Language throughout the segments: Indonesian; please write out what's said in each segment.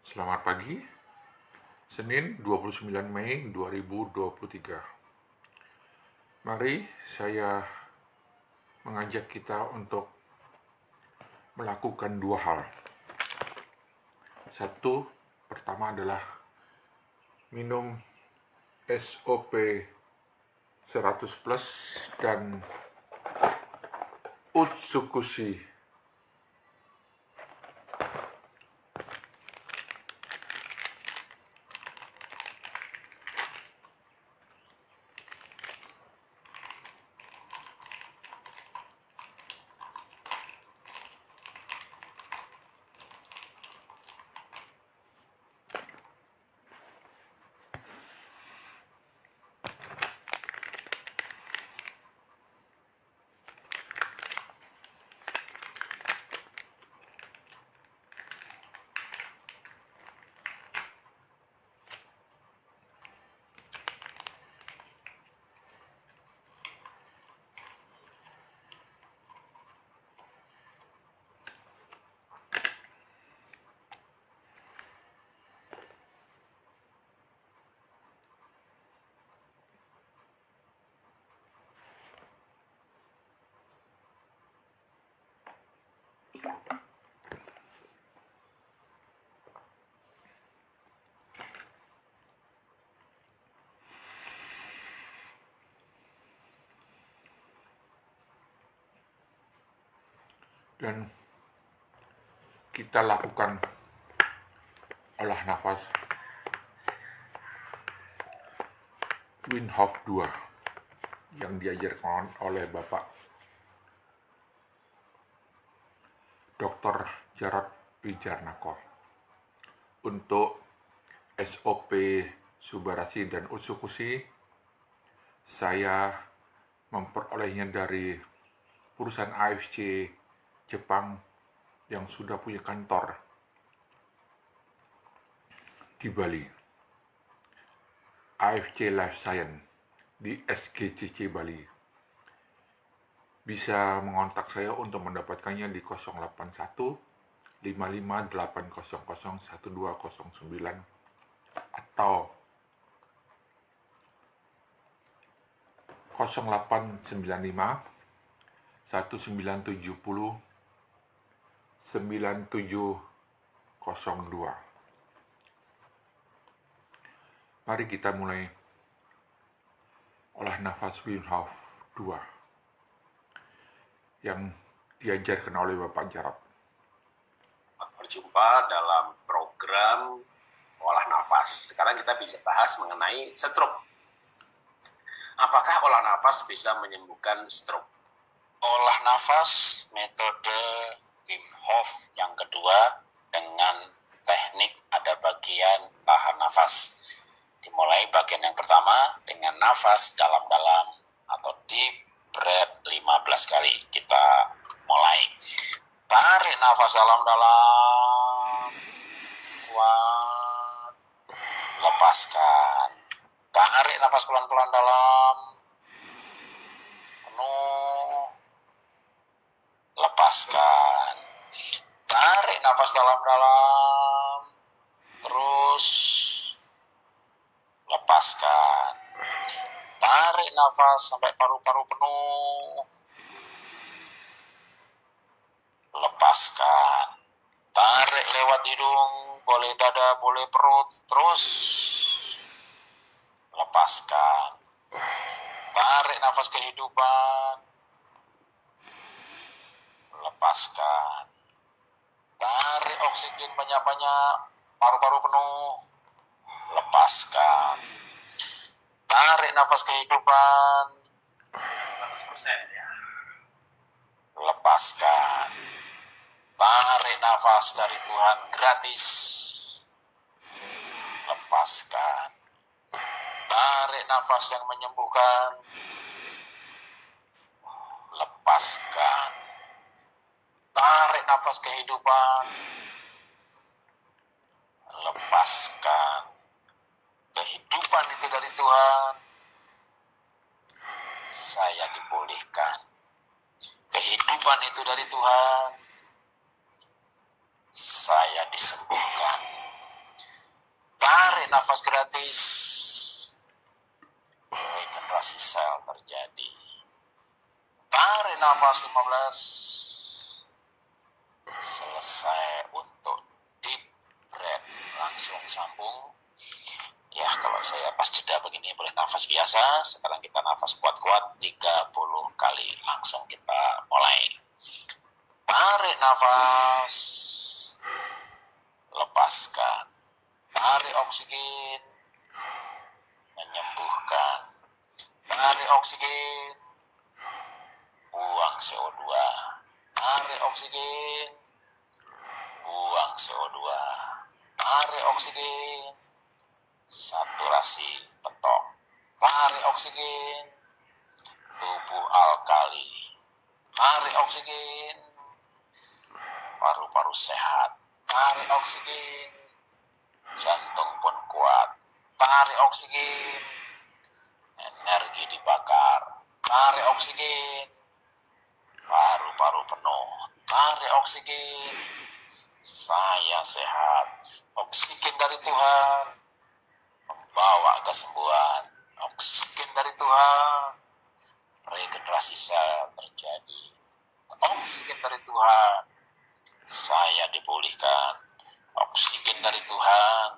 Selamat pagi, Senin 29 Mei 2023. Mari saya mengajak kita untuk melakukan dua hal. Satu, pertama adalah minum SOP 100 plus dan Utsukushi. Dan kita lakukan olah nafas Wim Hof 2 yang diajarkan oleh Bapak Dr. Jarod Wijarnako. Untuk SOP Subarashi dan Utsukushi, saya memperolehnya dari perusahaan AFC Jepang yang sudah punya kantor di Bali. AFC Life Science di SGCC Bali. Bisa mengontak saya untuk mendapatkannya di 081 55 800 1209 atau 0895 1970 9702. Mari kita mulai olah nafas Wim Hof 2 yang diajarkan oleh Bapak Jarod. Berjumpa dalam program olah nafas. Sekarang kita bisa bahas mengenai stroke. Apakah olah nafas bisa menyembuhkan stroke? Olah nafas metode Wim Hof yang kedua dengan teknik ada bagian tahan nafas. Dimulai bagian yang pertama dengan nafas dalam-dalam atau deep breath 15 kali. Kita mulai. Tarik nafas dalam-dalam. Kuat. Lepaskan. Tarik nafas pelan-pelan dalam. Penuh. Lepaskan. Tarik nafas dalam-dalam. Terus lepaskan. Tarik nafas sampai paru-paru penuh. Lepaskan. Tarik lewat hidung, boleh dada, boleh perut. Terus lepaskan. Tarik nafas kehidupan. Lepaskan. Tarik oksigen banyak-banyak, paru-paru penuh. Lepaskan. Tarik nafas kehidupan. 100% ya. Lepaskan. Tarik nafas dari Tuhan gratis. Lepaskan. Tarik nafas yang menyembuhkan. Lepaskan. Tarik nafas kehidupan. Lepaskan. Kehidupan itu dari Tuhan. Saya dipulihkan. Kehidupan itu dari Tuhan. Saya disembuhkan. nafas gratis. Regenerasi sel terjadi. Tarik nafas 15. Selesai untuk deep breath. Langsung sambung. Ya, kalau saya pas jeda begini boleh nafas biasa. Sekarang kita nafas kuat-kuat 30 kali. Langsung kita mulai. Tarik nafas. Lepaskan. Tarik oksigen. Menyembuhkan. Tarik oksigen. Buang CO2. Tarik oksigen. Buang CO2. Tarik oksigen. Saturasi petok. Tarik oksigen. Tubuh alkali. Tarik oksigen. Paru-paru sehat. Tarik oksigen. Jantung pun kuat. Tarik oksigen. Energi dibakar. Tarik oksigen. Paru-paru penuh. Tarik oksigen. Saya sehat. Oksigen dari Tuhan membawa kesembuhan. Oksigen dari Tuhan. Regenerasi sel terjadi. Oksigen dari Tuhan. Saya dipulihkan. Oksigen dari Tuhan.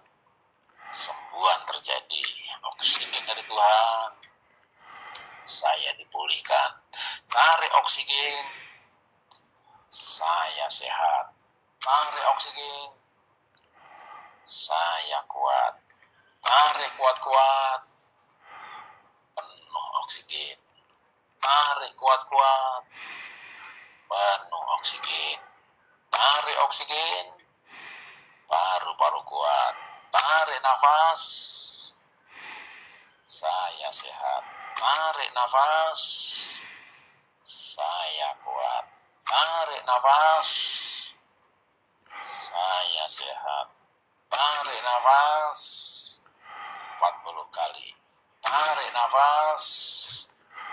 Sembuhan terjadi. Oksigen dari Tuhan. Saya dipulihkan. Tarik oksigen. Saya sehat. Tarik oksigen. Saya kuat. Tarik kuat-kuat. Penuh oksigen. Tarik kuat-kuat. Penuh oksigen. Tarik oksigen. Paru-paru kuat. Tarik nafas. Saya sehat. Tarik nafas. Saya kuat. Tarik nafas. Saya sehat. Tarik nafas. 40 kali. Tarik nafas.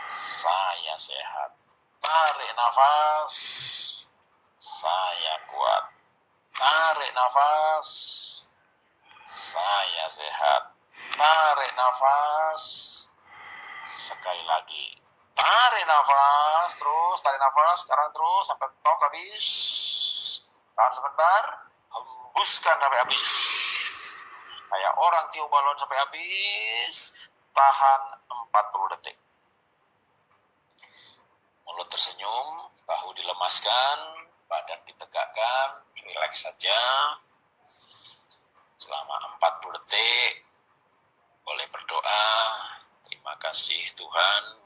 Saya sehat. Tarik nafas. Saya kuat. Tarik nafas. Saya sehat. Tarik nafas. Sekali lagi. Tarik nafas. Terus tarik nafas. Sekarang terus sampai tok habis. Tahan sebentar. Hembuskan sampai habis. Kayak orang tiup balon sampai habis. Tahan 40 detik. Mulut tersenyum, bahu dilemaskan, badan ditegakkan, rileks saja. Selama 40 detik, boleh berdoa. Terima kasih Tuhan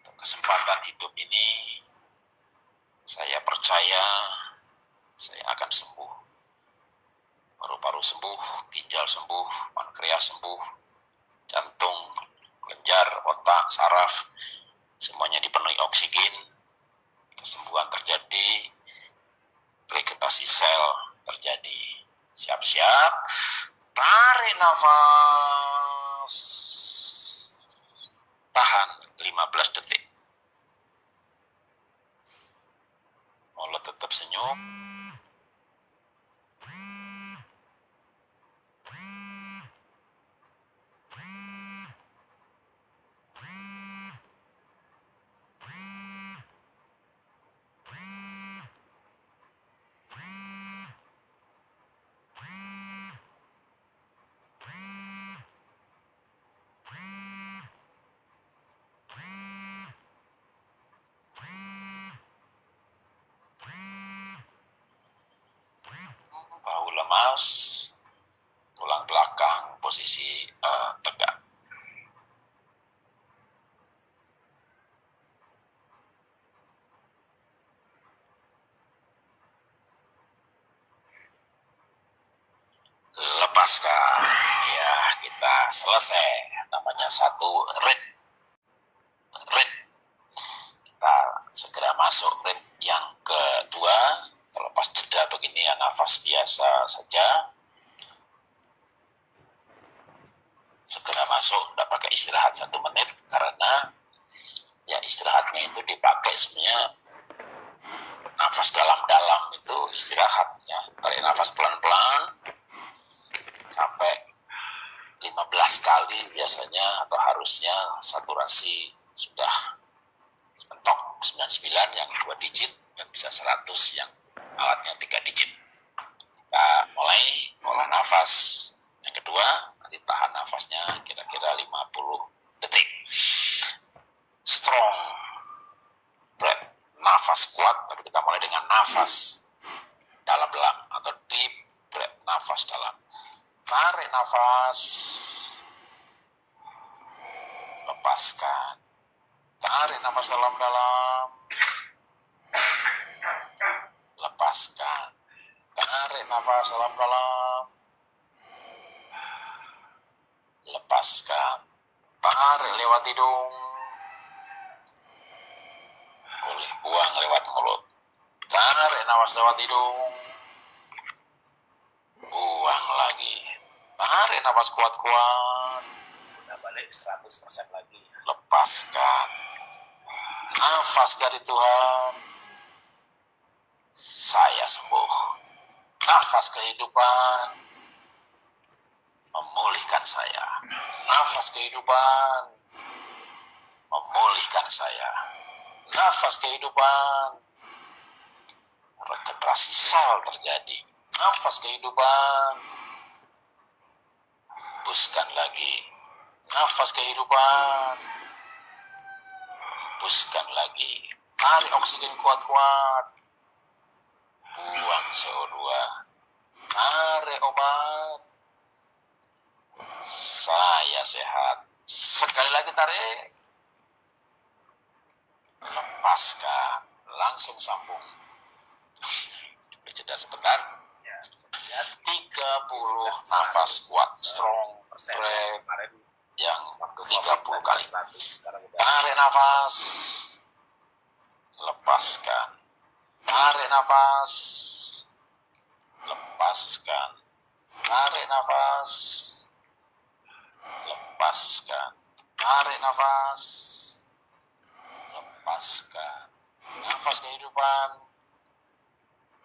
untuk kesempatan hidup ini. Saya percaya saya akan sembuh. Paru-paru sembuh, ginjal sembuh, pankreas sembuh, jantung, kelenjar, otak, saraf, semuanya dipenuhi oksigen, kesembuhan terjadi, regenerasi sel terjadi. Siap-siap, tarik nafas, tahan 15 detik. Mulut tetap senyum. Bahu lemas, tulang belakang posisi tegak. Lepaskan. Ya, kita selesai. Namanya satu rit. Kita segera masuk rit yang kedua. Terlepas jeda begini ya, nafas biasa saja. Segera masuk, tidak pakai istirahat 1 menit, karena ya istirahatnya itu dipakai sebenarnya nafas dalam-dalam itu istirahat ya. Tarik nafas pelan-pelan sampai biasanya atau harusnya saturasi sudah mentok 99 yang 2 digit dan bisa 100 yang alatnya 3 digit. Kita mulai olah nafas. Yang kedua, nanti tahan nafasnya kira-kira 50 detik. Strong breath, nafas kuat, tapi kita mulai dengan nafas dalam-dalam atau deep breath, nafas dalam. Tarik nafas, lepaskan. Tarik nafas dalam-dalam, lepaskan. Tarik nafas dalam-dalam, lepaskan. Tarik lewat hidung, boleh buang lewat mulut. Tarik nafas lewat hidung, buang lagi. Tarik nafas kuat-kuat, udah balik 100% lagi. Lepaskan. Nafas dari Tuhan, saya sembuh. Nafas kehidupan, memulihkan saya. Nafas kehidupan, memulihkan saya. Nafas kehidupan, regenerasi sel terjadi. Nafas kehidupan, hembuskan lagi. Nafas kehidupan, hembuskan lagi. Tarik oksigen kuat-kuat, buang CO2. Tarik obat, saya sehat. Sekali lagi tarik, lepaskan, langsung sambung. Jeda sebentar. 30 nafas kuat, strong breath yang 30 kali. Tarik nafas, lepaskan. Tarik nafas, lepaskan. Tarik nafas, lepaskan. Tarik nafas, lepaskan. Nafas kehidupan,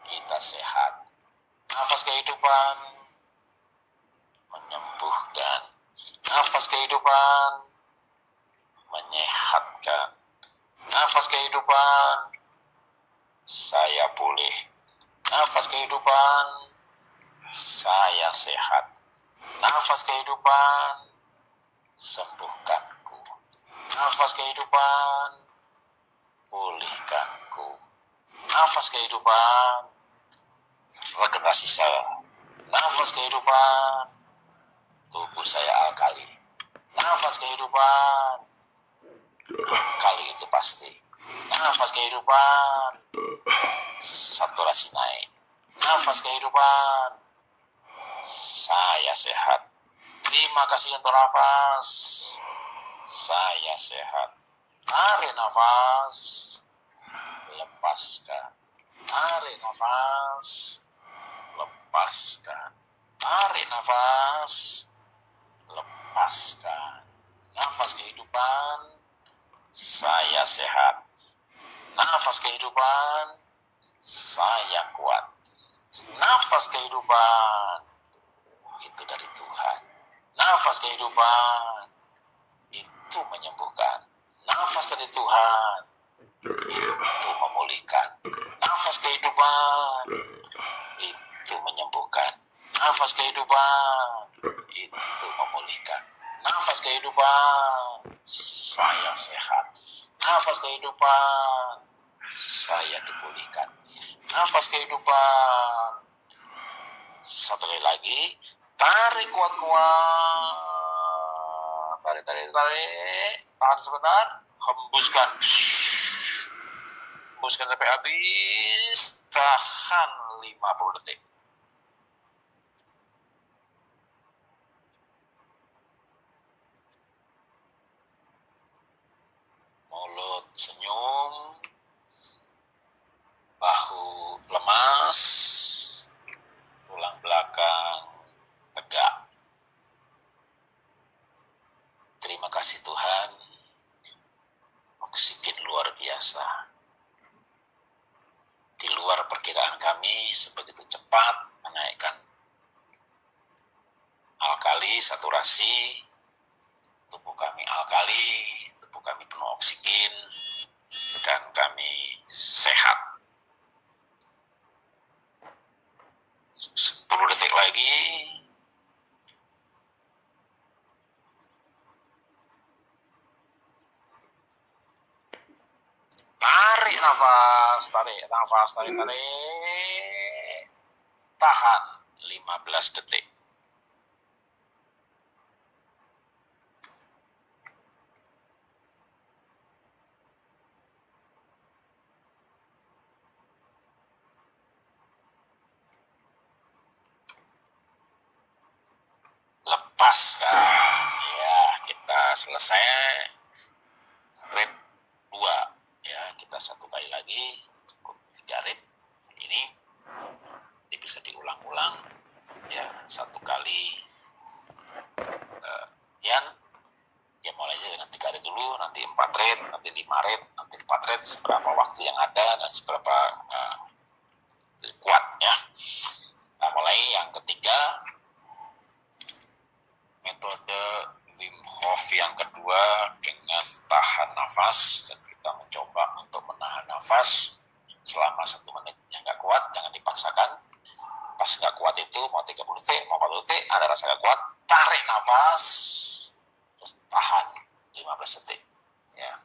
kita sehat. Nafas kehidupan, menyembuhkan. Nafas kehidupan, menyehatkan. Nafas kehidupan, saya pulih. Nafas kehidupan, saya sehat. Nafas kehidupan, sembuhkanku. Nafas kehidupan, pulihkanku. Nafas kehidupan, regenerasi sel. Nafas kehidupan, tubuh saya alkali. Nafas kehidupan, kali itu pasti. Nafas kehidupan, saturasi naik. Nafas kehidupan, saya sehat. Terima kasih untuk nafas, saya sehat. Tarik nafas, lepaskan. Tarik nafas, lepaskan. Tarik nafas, lepaskan. Nafas kehidupan, saya sehat. Nafas kehidupan, saya kuat. Nafas kehidupan, itu dari Tuhan. Nafas kehidupan, itu menyembuhkan. Nafas dari Tuhan, itu memulihkan. Nafas kehidupan, itu menyembuhkan. Nafas kehidupan, itu memulihkan. Nafas kehidupan, saya sehat. Nafas kehidupan, saya dipulihkan. Nafas kehidupan, satu kali lagi, tarik kuat-kuat. Tarik, tarik, tarik. Tahan sebentar, hembuskan. Hembuskan sampai habis. Tahan 50 detik. Mulut senyum, bahu lemas, tulang belakang tegak. Terima kasih Tuhan, oksigen luar biasa. Di luar perkiraan kami, sebegitu cepat menaikkan alkali, saturasi, tubuh kami alkali, tubuh kami penuh oksigen, dan kami sehat. 10 detik lagi. Tarik nafas, tarik nafas, tarik. Tahan 15 detik. Lepaskan. Ya, kita selesai. Rit 2. Ya, kita satu kali lagi. Cukup 3 rit. Ini bisa diulang-ulang. Ya, satu kali. Ya mulainya dengan 3 rit dulu, nanti 4 rit, nanti 5 rit, nanti 4 rit, seberapa waktu yang ada dan seberapa kuat ya. Nah, mulai yang ketiga, metode Wim Hof yang kedua dengan tahan nafas, dan kita mencoba untuk menahan nafas selama 1 menit. Yang nggak kuat jangan dipaksakan. Pas nggak kuat itu mau 30 detik, mau 40 detik, ada rasa nggak kuat, tarik nafas, terus tahan 15 detik. Ya,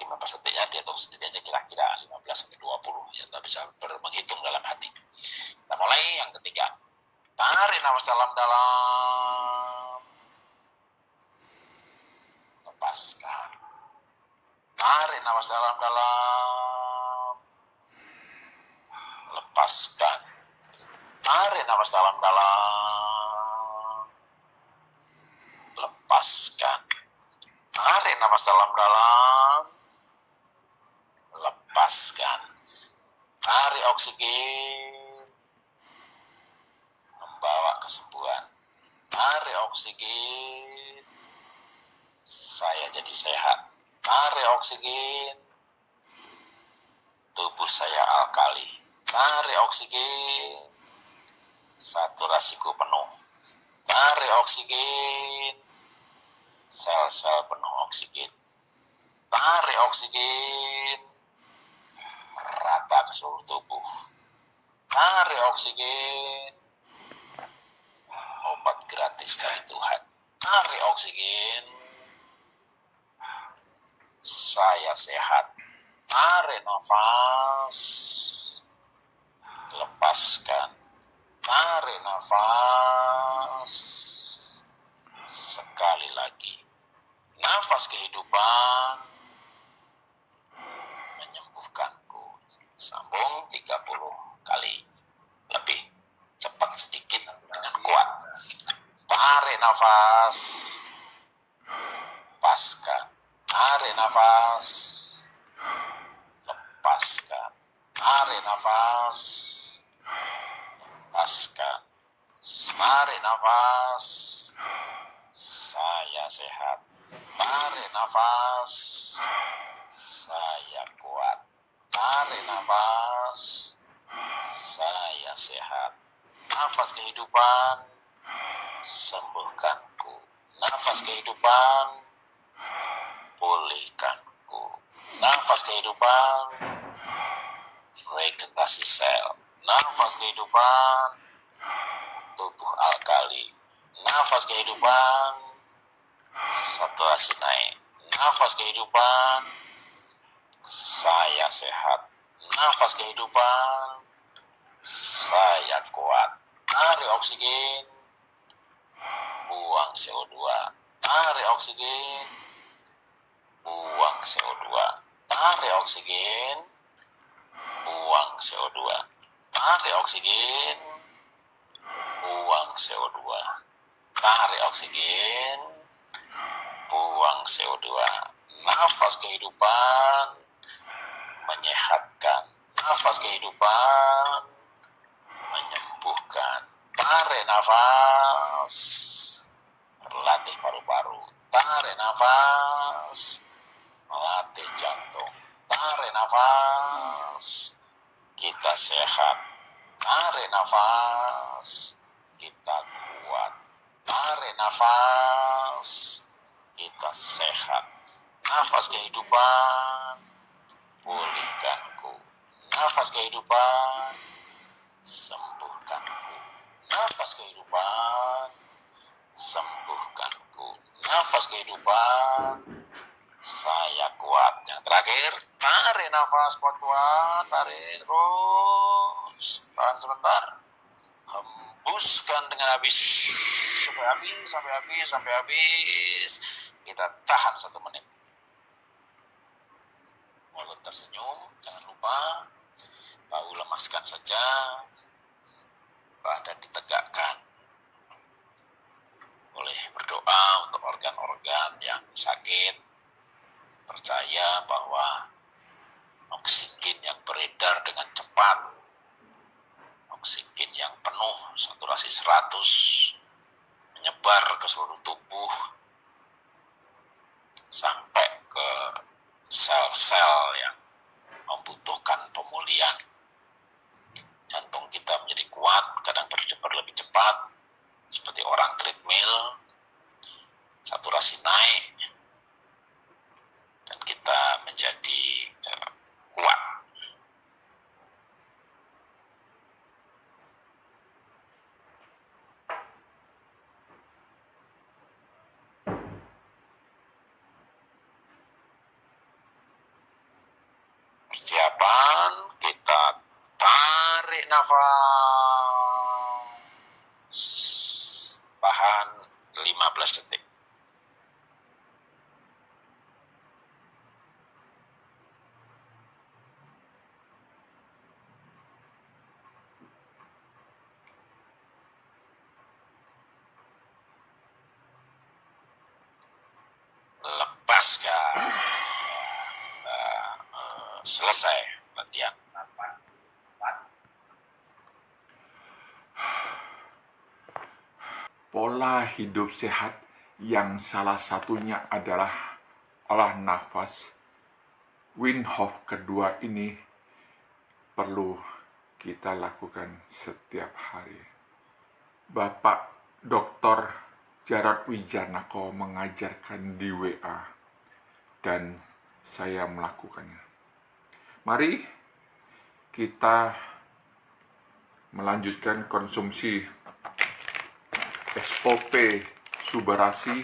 15 detik ya, dihitung sendiri aja kira-kira 15-20 ya, kita bisa menghitung dalam hati. Kita mulai yang ketiga, tarik nafas dalam-dalam, lepaskan, tarik nafas dalam-dalam, lepaskan, tarik nafas dalam-dalam, lepaskan, tarik nafas dalam-dalam, lepaskan, tarik oksigen, membawa kesembuhan, tarik oksigen, saya jadi sehat, tarik oksigen, tubuh saya alkali, tarik oksigen, saturasiku penuh, tarik oksigen, sel-sel penuh oksigen, tarik oksigen, rata ke seluruh tubuh, tarik oksigen, obat gratis dari Tuhan, tarik oksigen, saya sehat, tarik nafas, lepaskan, tarik nafas, sekali lagi, nafas kehidupan menyembuhkanku, sambung 30 kali, lebih cepat sedikit dengan kuat, tarik nafas, lepaskan, tarik nafas, lepaskan, tarik nafas, lepaskan, tarik nafas, saya sehat, tarik nafas, saya kuat, tarik nafas, saya sehat, nafas kehidupan sembuhkanku, nafas kehidupan pulihkanku, nafas kehidupan regenerasi sel, nafas kehidupan tubuh alkali, nafas kehidupan saturasi naik, nafas kehidupan saya sehat, nafas kehidupan saya kuat, tarik oksigen, buang CO2, tarik oksigen, buang CO2, tarik oksigen, buang CO2, tarik oksigen, buang CO2, tarik oksigen, buang CO2, nafas kehidupan menyehatkan, nafas kehidupan menyembuhkan, tarik nafas, latih paru-paru, tarik nafas, melatih jantung, tarik nafas, kita sehat, tarik nafas, kita kuat, tarik nafas, kita sehat. Nafas kehidupan, pulihkanku. Nafas kehidupan, sembuhkanku. Nafas kehidupan, sembuhkanku. Nafas kehidupan, saya kuat. Yang terakhir, tarik nafas kuat-kuat, tarik terus. Tahan sebentar. Hembuskan dengan habis. Sampai habis. Kita tahan 1 menit. Mulut tersenyum, jangan lupa. Bahu lemaskan saja. Badan ditegakkan. Boleh berdoa untuk organ-organ yang sakit. Percaya bahwa oksigen yang beredar dengan cepat, oksigen yang penuh, saturasi 100, menyebar ke seluruh tubuh, sampai ke sel-sel yang membutuhkan pemulihan. Jantung kita menjadi kuat, kadang berdebar lebih cepat, seperti orang treadmill, saturasi naik, dan kita menjadi kuat. Persiapan, kita tarik nafas, tahan 15 detik. Lepaskan. Selesai latihan. Pola hidup sehat yang salah satunya adalah olah nafas Wim Hof kedua ini perlu kita lakukan setiap hari. Bapak Dr. Jarod Wijanako mengajarkan di WA dan saya melakukannya. Mari kita melanjutkan konsumsi SOP Subarasi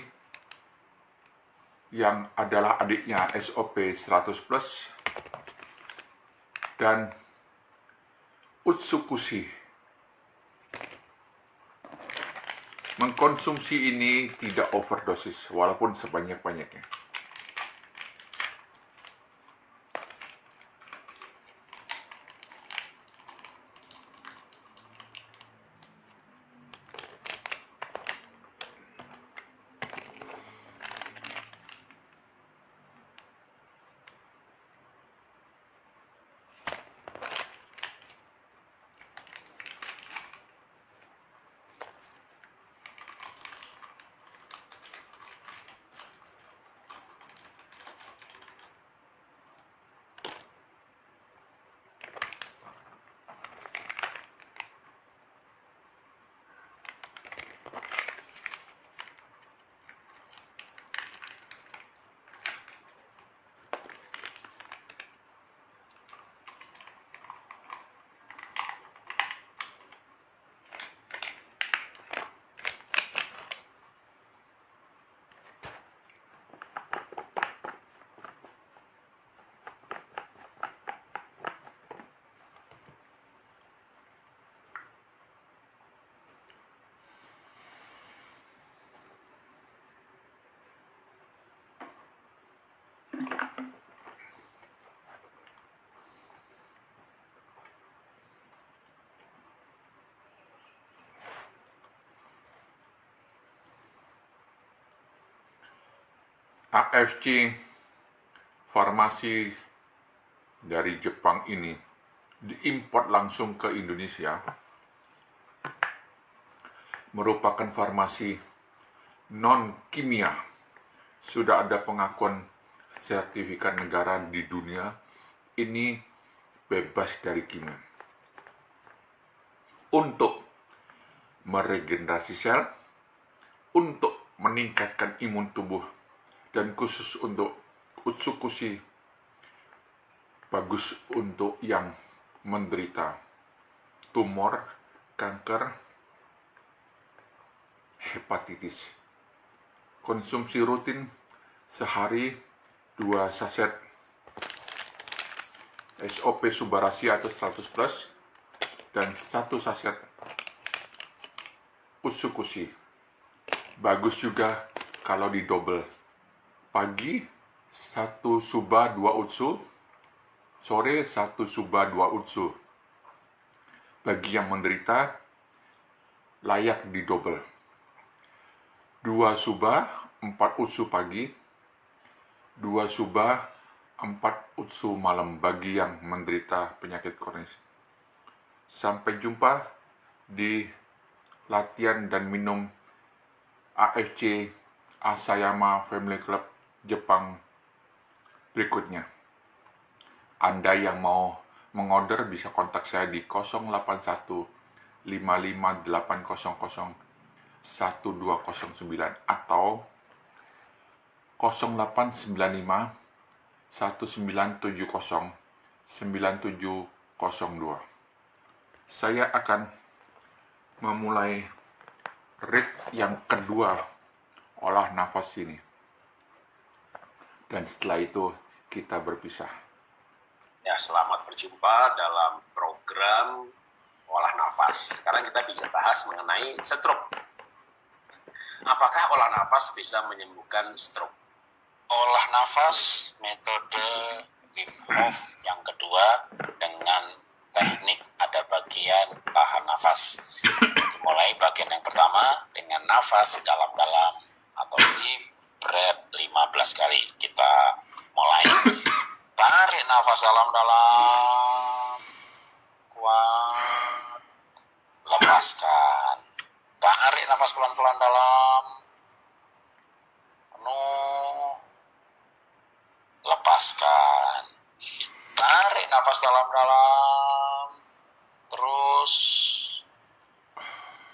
yang adalah adiknya SOP 100 plus dan Utsukushi. Mengkonsumsi ini tidak overdosis walaupun sebanyak-banyaknya. AFC farmasi dari Jepang ini diimpor langsung ke Indonesia, merupakan farmasi non-kimia. Sudah ada pengakuan sertifikat negara di dunia, ini bebas dari kimia. Untuk meregenerasi sel, untuk meningkatkan imun tubuh, dan khusus untuk Utsukushi, bagus untuk yang menderita tumor, kanker, hepatitis. Konsumsi rutin sehari 2 saset SOP Subarashi atau 100 plus dan 1 saset Utsukushi. Bagus juga kalau di double. Pagi 1 suba 2 utsu, sore 1 suba 2 utsu. Bagi yang menderita, layak di double. 2 suba 4 utsu pagi, 2 suba 4 utsu malam bagi yang menderita penyakit kronis. Sampai jumpa di latihan dan minum AFC Asayama Family Club Jepang berikutnya. Anda yang mau mengorder bisa kontak saya di 081 55 800 1209 atau 0895 1970 9702. Saya akan memulai rit yang kedua olah nafas ini. Dan setelah itu kita berpisah. Ya, selamat berjumpa dalam program olah nafas. Sekarang kita bisa bahas mengenai stroke. Apakah olah nafas bisa menyembuhkan stroke? Olah nafas metode Wim Hof yang kedua dengan teknik ada bagian tahan nafas. Dimulai bagian yang pertama dengan nafas dalam-dalam atau deep breath 15 kali. Kita mulai. Tarik nafas dalam-dalam. Kuat. Lepaskan. Tarik nafas pelan-pelan dalam. Penuh. Lepaskan. Tarik nafas dalam-dalam. Terus.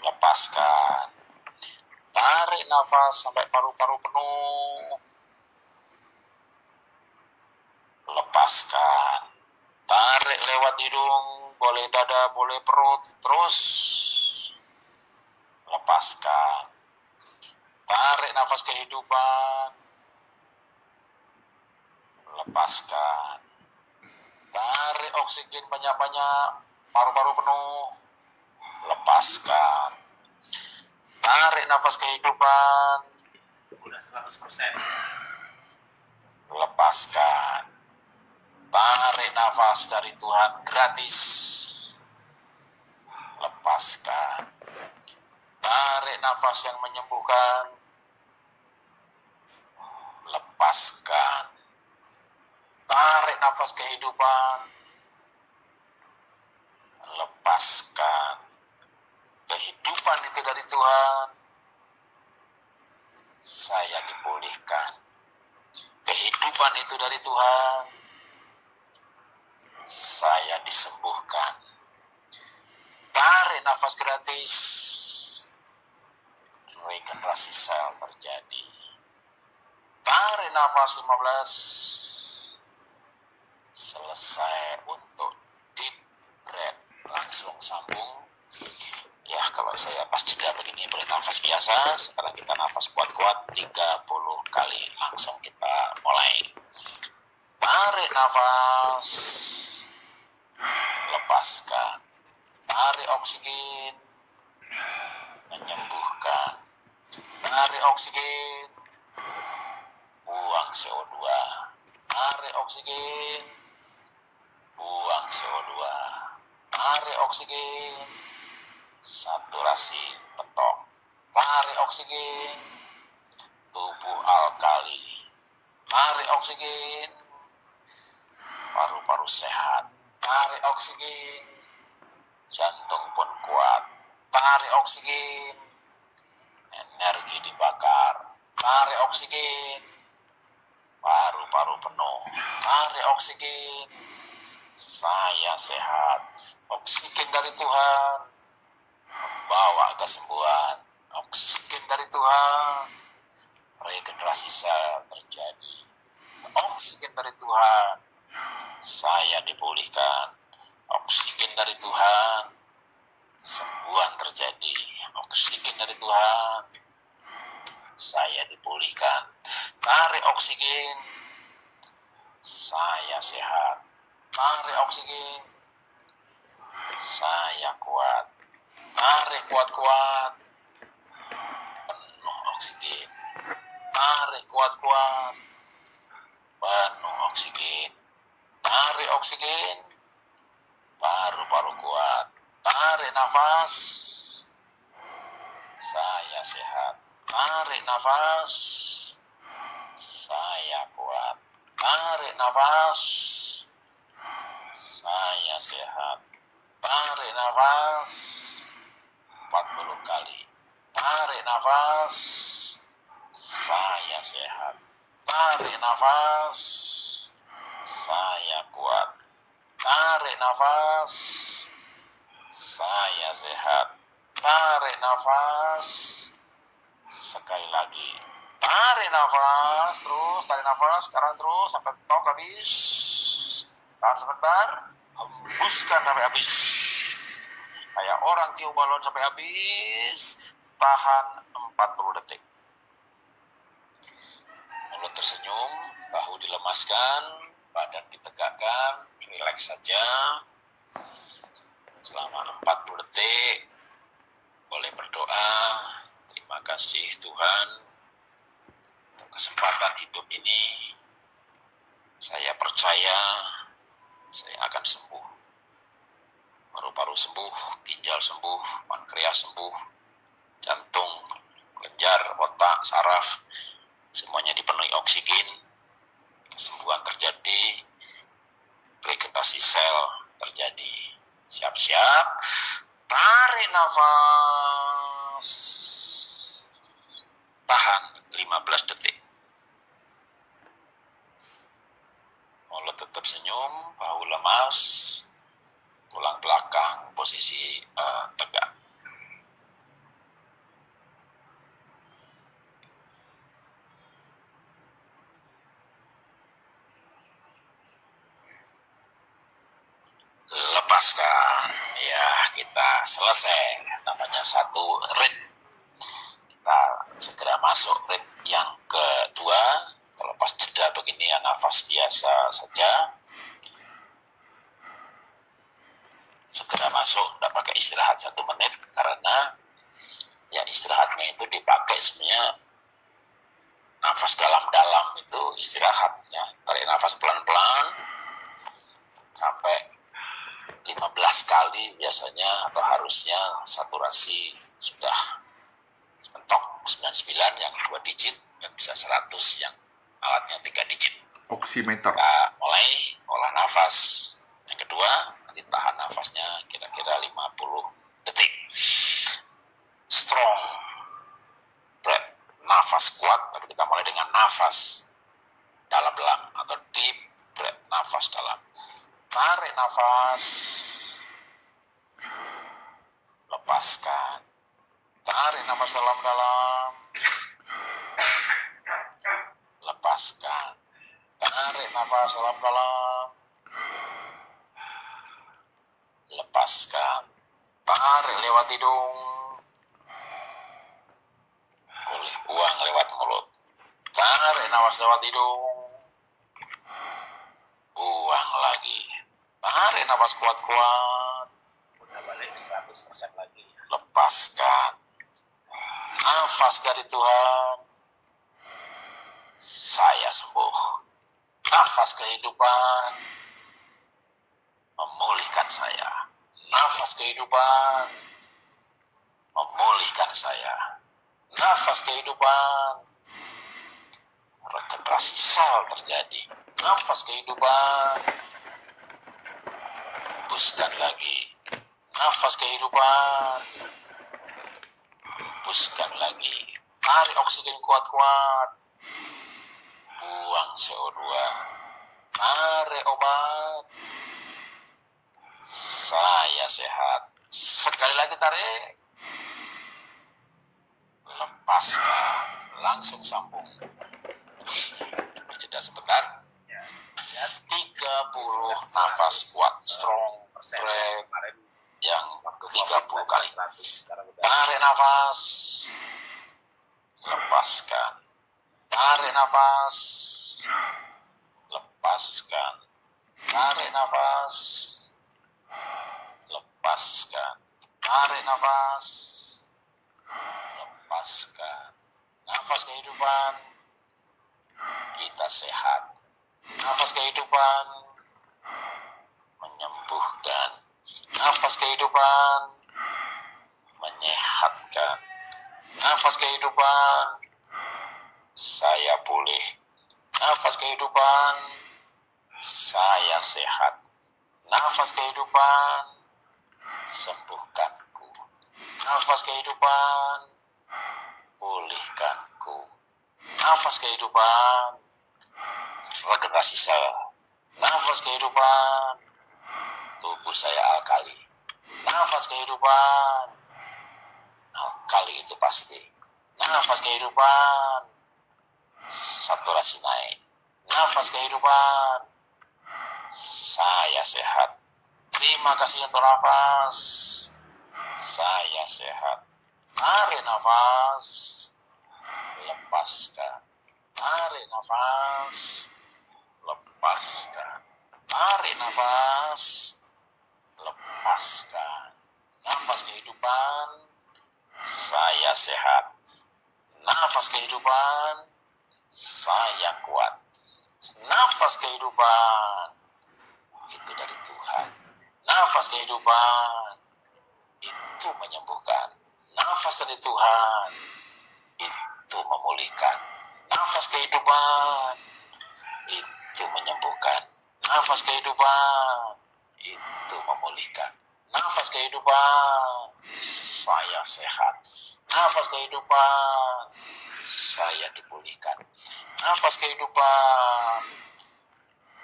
Lepaskan. Tarik nafas sampai paru-paru penuh. Lepaskan. Tarik lewat hidung, boleh dada, boleh perut. Terus. Lepaskan. Tarik nafas kehidupan. Lepaskan. Tarik oksigen banyak-banyak, paru-paru penuh. Lepaskan. Tarik nafas kehidupan. Udah 100%. Lepaskan. Tarik nafas dari Tuhan gratis. Lepaskan. Tarik nafas yang menyembuhkan. Lepaskan. Tarik nafas kehidupan. Lepaskan. Kehidupan itu dari Tuhan. Saya dipulihkan. Kehidupan itu dari Tuhan. Saya disembuhkan. Tarik nafas gratis. Regenerasi sel terjadi. Tarik nafas 15. Selesai untuk deep breath. Langsung sambung. Ya, kalau saya pas jeda begini boleh nafas biasa. Sekarang kita nafas kuat-kuat 30 kali. Langsung kita mulai. Tarik nafas. Lepaskan. Tarik oksigen. Menyembuhkan. Tarik oksigen. Buang CO2. Tarik oksigen. Buang CO2. Tarik oksigen. Saturasi petok. Tarik oksigen. Tubuh alkali. Tarik oksigen. Paru-paru sehat. Tarik oksigen. Jantung pun kuat. Tarik oksigen. Energi dibakar. Tarik oksigen. Paru-paru penuh. Tarik oksigen. Saya sehat. Oksigen dari Tuhan membawa kesembuhan. Oksigen dari Tuhan regenerasi sel terjadi. Oksigen dari Tuhan, saya dipulihkan. Oksigen dari Tuhan, sembuhan terjadi. Oksigen dari Tuhan, saya dipulihkan. Tarik oksigen, saya sehat. Tarik oksigen, saya kuat. Tarik kuat-kuat, penuh oksigen. Tarik kuat-kuat, penuh oksigen. Tarik oksigen, paru-paru kuat. Tarik nafas, saya sehat. Tarik nafas, saya kuat. Tarik nafas, saya sehat. Tarik nafas 40 kali. Tarik nafas, saya sehat. Tarik nafas, saya kuat. Tarik nafas, saya sehat. Tarik nafas, sekali lagi. Tarik nafas, terus tarik nafas, sekarang terus sampai tok habis. Tahan sebentar, hembuskan sampai habis. Kayak orang tiup balon sampai habis. Tahan 40 detik. Mulut tersenyum, bahu dilemaskan, badan ditegakkan, rileks saja. Selama 40 detik, boleh berdoa. Terima kasih Tuhan untuk kesempatan hidup ini. Saya percaya saya akan sembuh. Paru-paru sembuh, ginjal sembuh, pankreas sembuh, jantung, kelenjar, otak, saraf, semuanya dipenuhi oksigen. Kesembuhan terjadi, regenerasi sel terjadi. Siap-siap, tarik nafas, tahan 15 detik. Mulut tetap senyum, bahu lemas, tulang belakang posisi tegak. Lepaskan. Ya, kita selesai. Namanya satu rit. Kita segera masuk rit yang kedua. Terlepas jeda begini ya, nafas biasa saja. Segera masuk, tidak pakai istirahat 1 menit, karena ya istirahatnya itu dipakai sebenarnya nafas dalam-dalam itu istirahat ya. Tarik nafas pelan-pelan sampai 15 kali biasanya atau harusnya saturasi sudah mentok 99 yang 2 digit dan bisa 100 yang alatnya 3 digit. Oximeter. Kita mulai olah nafas. Yang kedua, nanti tahan nafasnya kira-kira 50 detik. Strong breath, nafas kuat, tapi kita mulai dengan nafas dalam-dalam atau deep breath, nafas dalam. Tarik nafas, lepaskan. Tarik nafas dalam-dalam, lepaskan. Tarik nafas dalam-dalam, lepaskan. Tarik lewat hidung, boleh buang lewat mulut. Tarik nafas lewat hidung, buang lagi. Tarik nafas kuat-kuat, udah balik 100% lagi. Lepaskan. Nafas dari Tuhan, saya sembuh. Nafas kehidupan, memulihkan saya. Nafas kehidupan, memulihkan saya. Nafas kehidupan, regenerasi sel terjadi. Nafas kehidupan, hembuskan lagi. Nafas kehidupan, hembuskan lagi. Tarik oksigen kuat-kuat, buang CO2. Tarik obat, saya sehat. Sekali lagi tarik, lepaskan. langsung sambung. Jeda sebentar. 30 nafas kuat, strong breath yang 30 kali. Tarik nafas, lepaskan. Tarik nafas, lepaskan. Tarik nafas, lepaskan. Tarik nafas, lepaskan. Nafas kehidupan, kita sehat. Nafas kehidupan, menyembuhkan. Nafas kehidupan, menyehatkan. Nafas kehidupan, saya pulih. Nafas kehidupan, saya sehat. Nafas kehidupan, sembuhkanku. Nafas kehidupan, pulihkanku. Nafas kehidupan, regenerasi sel. Nafas kehidupan, tubuh saya alkali. Nafas kehidupan, alkali itu pasti. Nafas kehidupan, saturasi naik. Nafas kehidupan, saya sehat. Terima kasih untuk nafas, saya sehat. Tarik nafas, lepaskan. Tarik nafas, lepaskan. Tarik nafas, lepaskan. Nafas kehidupan, saya sehat. Nafas kehidupan, saya kuat. Nafas kehidupan, itu dari Tuhan. Nafas kehidupan, itu menyembuhkan. Nafas dari Tuhan, itu memulihkan. Nafas kehidupan, itu menyembuhkan. Nafas kehidupan, itu memulihkan. Nafas kehidupan, saya sehat. Nafas kehidupan, saya dipulihkan. Nafas kehidupan,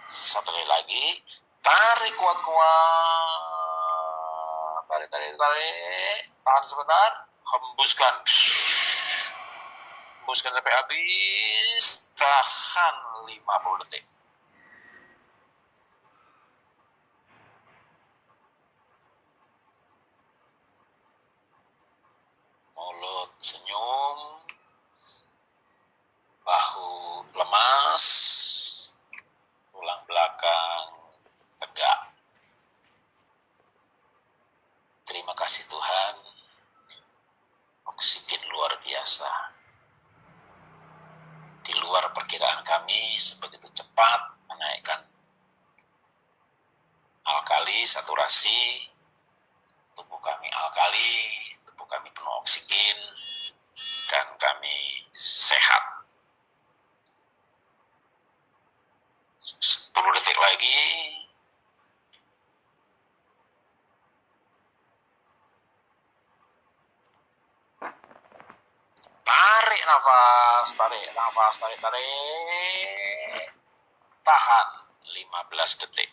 satu kali lagi, tarik kuat-kuat. Tarik. Tahan sebentar, hembuskan. Hembuskan sampai habis. Tahan 50 detik. Mulut senyum, bahu lemas, tulang belakang tegak. Terima kasih Tuhan, oksigen luar biasa. Di luar perkiraan kami, sebegitu cepat menaikkan alkali, saturasi, tubuh kami alkali, tubuh kami penuh oksigen, dan kami sehat. 10 detik lagi. Tarik nafas, tarik. Tahan 15 detik.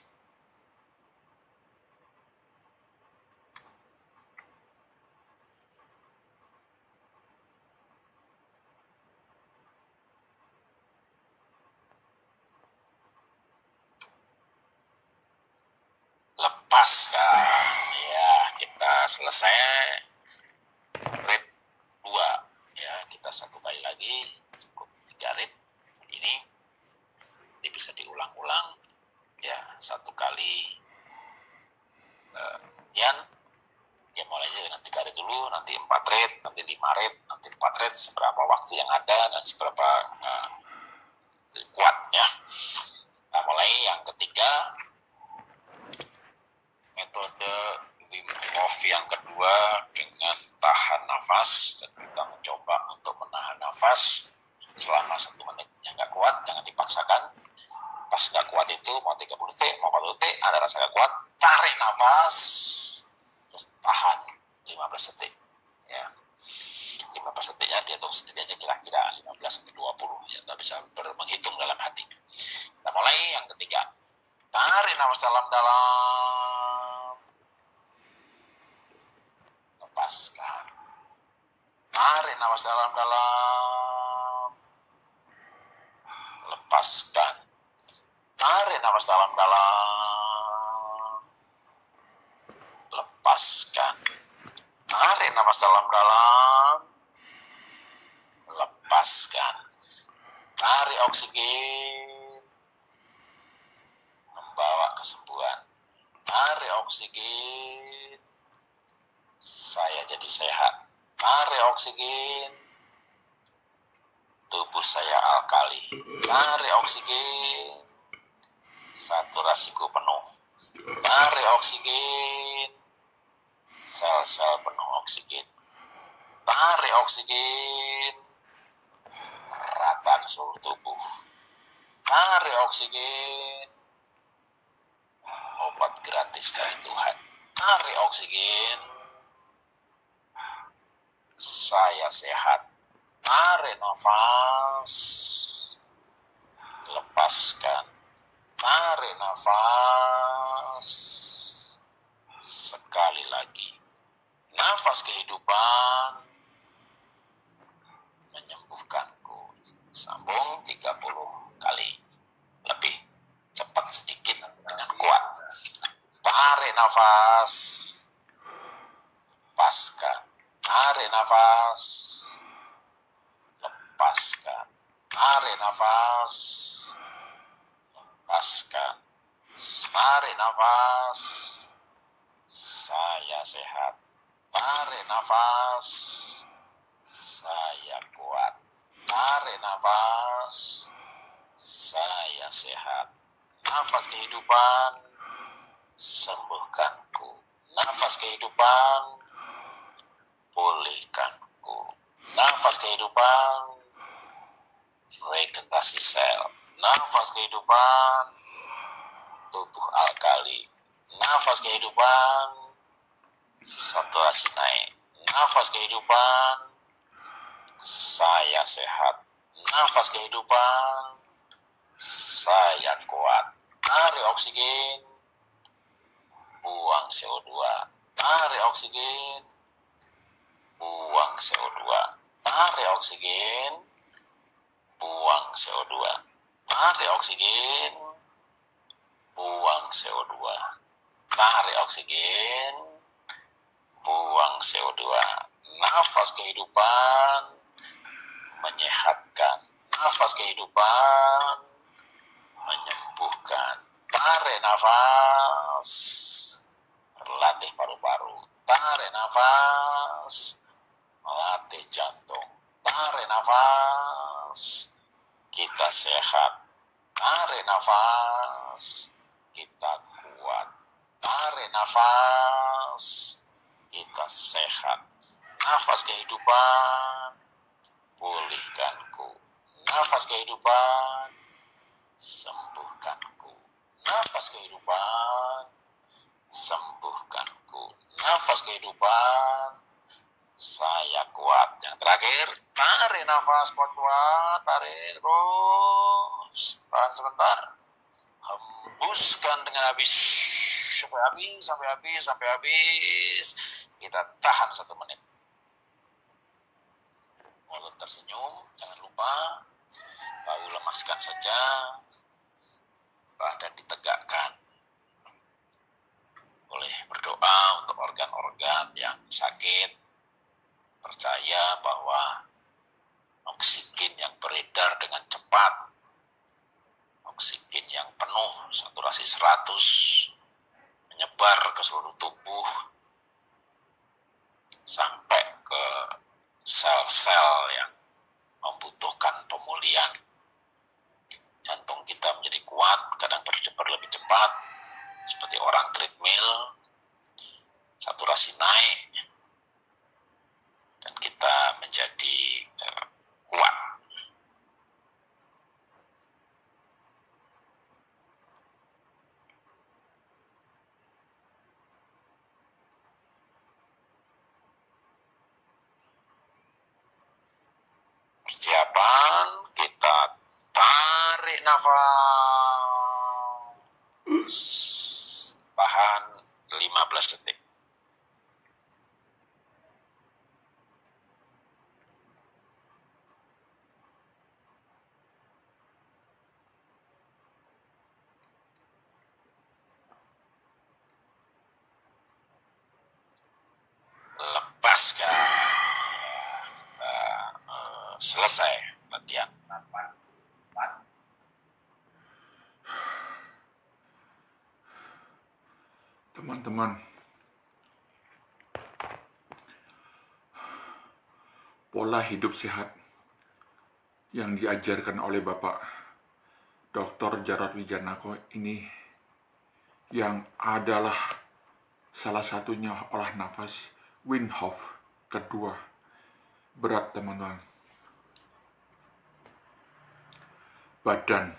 Lepaskan. Ya, kita selesai. Rit 2. Ya, kita satu kali lagi. Cukup 3 rit. Ini bisa diulang-ulang. Ya, satu kali. Ya mulainya dengan 3 rit dulu, nanti 4 rit, nanti 5 rit, nanti 4 rit, seberapa waktu yang ada dan seberapa kuatnya. Nah, mulai yang ketiga, metode Wim Hof yang kedua dengan tahan nafas, dan kita mencoba untuk menahan nafas selama 1 menit. Yang nggak kuat jangan dipaksakan. Pas nggak kuat itu mau 30 detik, mau 40 detik, ada rasa nggak kuat, tarik nafas, terus tahan 15 detik. Ya, 15 detiknya dihitung sendiri aja kira-kira 15-20. Ya, kita bisa menghitung dalam hati. Kita mulai yang ketiga. Tarik nafas dalam-dalam. Lepaskan. Tarik nafas dalam-dalam. lepaskan. Tarik nafas dalam-dalam, lepaskan. Tarik nafas dalam-dalam, lepaskan. Tarik oksigen, membawa kesembuhan. Tarik oksigen, saya jadi sehat. Tarik oksigen, tubuh saya alkali. Tarik oksigen, saturasiku penuh. Tarik oksigen, sel-sel penuh oksigen. Tarik oksigen, rata ke seluruh tubuh. Tarik oksigen, obat gratis dari Tuhan. Tarik oksigen, saya sehat. Tarik nafas, lepaskan. Tarik nafas, sekali lagi. Nafas kehidupan menyembuhkanku. Sambung 30 kali. Lebih cepat sedikit dengan kuat. Tarik nafas, lepaskan. Tarik nafas, lepaskan. Tarik nafas, lepaskan. Tarik nafas, saya sehat. Tarik nafas, saya kuat. Tarik nafas, saya sehat. Nafas kehidupan, sembuhkanku. Nafas kehidupan, pulihkanku. Nafas kehidupan, regenerasi sel. Nafas kehidupan, tubuh alkali. Nafas kehidupan, saturasi naik. Nafas kehidupan, saya sehat. Nafas kehidupan, saya kuat. Tarik oksigen, buang CO2. Tarik oksigen, buang CO2. Tarik oksigen, buang CO2. Tarik oksigen, buang CO2. Tarik oksigen, buang CO2. Nafas kehidupan menyehatkan. Nafas kehidupan menyembuhkan. Tarik nafas, latih paru-paru. Tarik nafas, melatih jantung. Tarik nafas, kita sehat. Tarik nafas, kita kuat. Tarik nafas, kita sehat. Nafas kehidupan, pulihkanku. Nafas kehidupan, sembuhkanku. Nafas kehidupan, sembuhkanku. Nafas kehidupan, saya kuat. Yang terakhir, tarik nafas kuat-kuat. Tarik terus. Tahan sebentar. Hembuskan dengan habis. Sampai habis. Kita tahan 1 menit. Mulut tersenyum, jangan lupa. Bahu lemaskan saja. Badan ditegakkan. Boleh berdoa untuk organ-organ yang sakit. Percaya bahwa oksigen yang beredar dengan cepat, oksigen yang penuh, saturasi 100, menyebar ke seluruh tubuh, sampai ke sel-sel yang membutuhkan pemulihan. Jantung kita menjadi kuat, kadang berdebar lebih cepat, seperti orang treadmill, saturasi naik, dan kita menjadi kuat. Persiapan, kita tarik nafas, tahan 15 detik. selesai latihan. Teman-teman, pola hidup sehat yang diajarkan oleh Bapak Dr. Jarod Wijanako ini yang adalah salah satunya olah nafas Wim Hof kedua. Berat, teman-teman. Badan,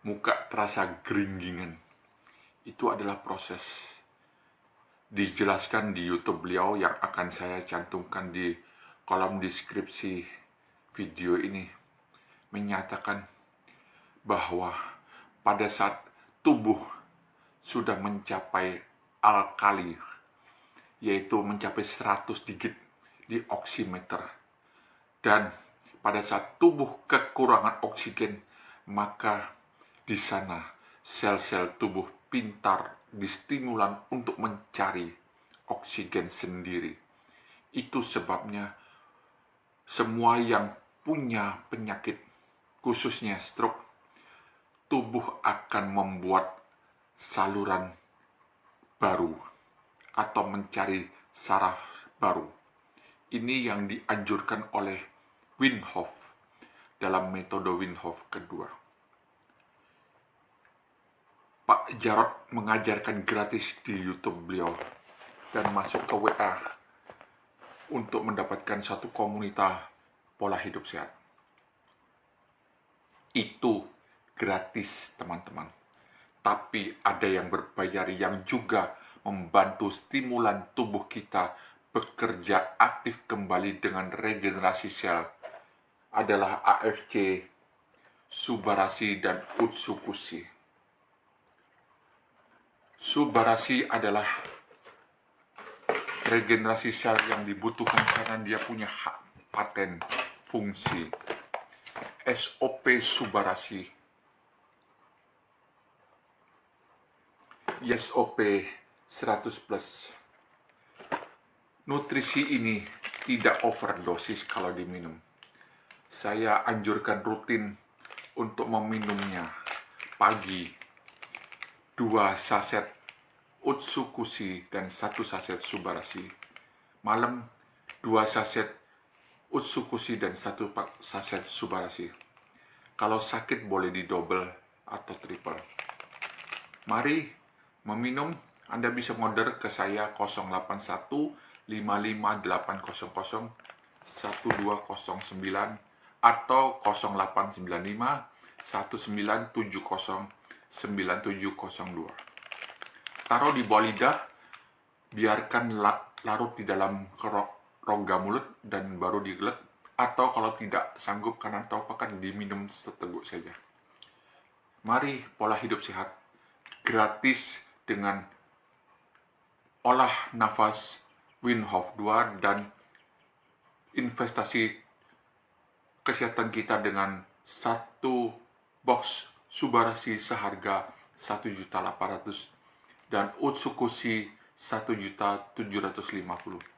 muka terasa geringgingan. Itu adalah proses. Dijelaskan di YouTube beliau yang akan saya cantumkan di kolom deskripsi video ini, menyatakan bahwa pada saat tubuh sudah mencapai alkali, yaitu mencapai 100 digit di oximeter, dan pada saat tubuh kekurangan oksigen, maka di sana sel-sel tubuh pintar distimulan untuk mencari oksigen sendiri. Itu sebabnya semua yang punya penyakit, khususnya stroke, tubuh akan membuat saluran baru atau mencari saraf baru. Ini yang dianjurkan oleh Wim Hof dalam metode Wim Hof kedua. Pak Jarod mengajarkan gratis di YouTube beliau dan masuk ke WA untuk mendapatkan satu komunitas pola hidup sehat. Itu gratis, teman-teman. Tapi ada yang berbayar yang juga membantu stimulan tubuh kita bekerja aktif kembali dengan regenerasi sel adalah AFC, Subarasi, dan Utsukushi. Subarasi adalah regenerasi sel yang dibutuhkan karena dia punya hak paten fungsi. SOP Subarasi, SOP 100+. Nutrisi ini tidak overdosis kalau diminum. Saya anjurkan rutin untuk meminumnya. Pagi 2 saset Utsukushi dan 1 saset Subarasi. Malam 2 saset Utsukushi dan 1 saset Subarasi. Kalau sakit boleh didouble atau triple. Mari meminum. Anda bisa order ke saya 081 55 800 1209 atau 0895 1970 9702. Taruh di bawah lidah, biarkan larut di dalam rongga mulut dan baru digelet, atau kalau tidak sanggup karena terpakan diminum seteguk saja. Mari pola hidup sehat gratis dengan olah nafas Wim Hof 2 dan investasi kesehatan kita dengan 1 box Subarasi seharga 1.800.000 dan Utsukushi 1.750.000.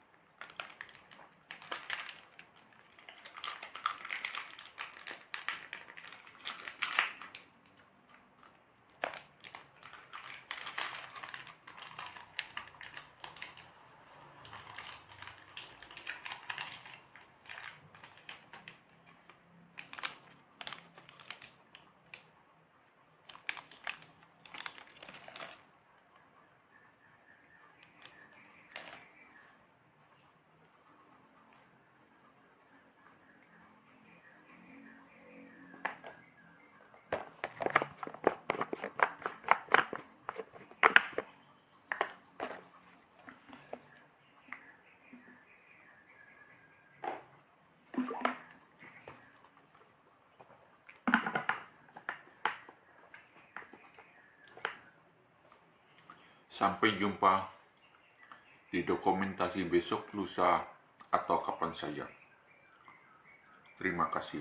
Sampai jumpa di dokumentasi besok, lusa, atau kapan saja. Terima kasih.